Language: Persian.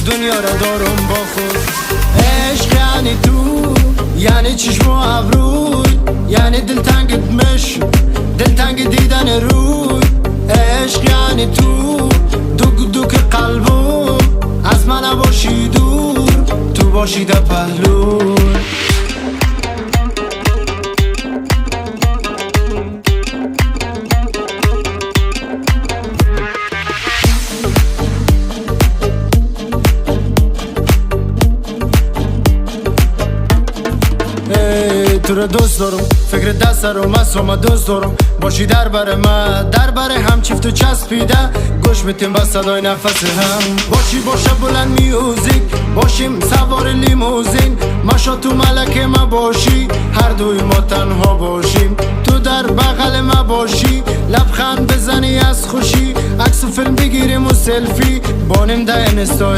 دنیا را دارم با خود. عشق یعنی تو، یعنی چشم و ابروی، یعنی دلتنگت مش، دلتنگ دیدن روی. عشق یعنی تو، دوک دوک قلبم، از من نباشی دور، تو باشی در پهلو. تو رو دوست دارم، فکر دست رو مسوم دوست دارم. باشی در بر من، در بر هم چیفت و چسبیده، گوش میتیم با صدای نفس هم. باشی باشه بلند میوزیک، باشیم سوار لیموزین، ماشا تو ملکه ما باشی، هر دوی ما تنها باشیم. تو در بغل ما باشی، لبخند بزنی از خوشی، عکس و فیلم بگیریم و سلفی، بانیم ده اینستا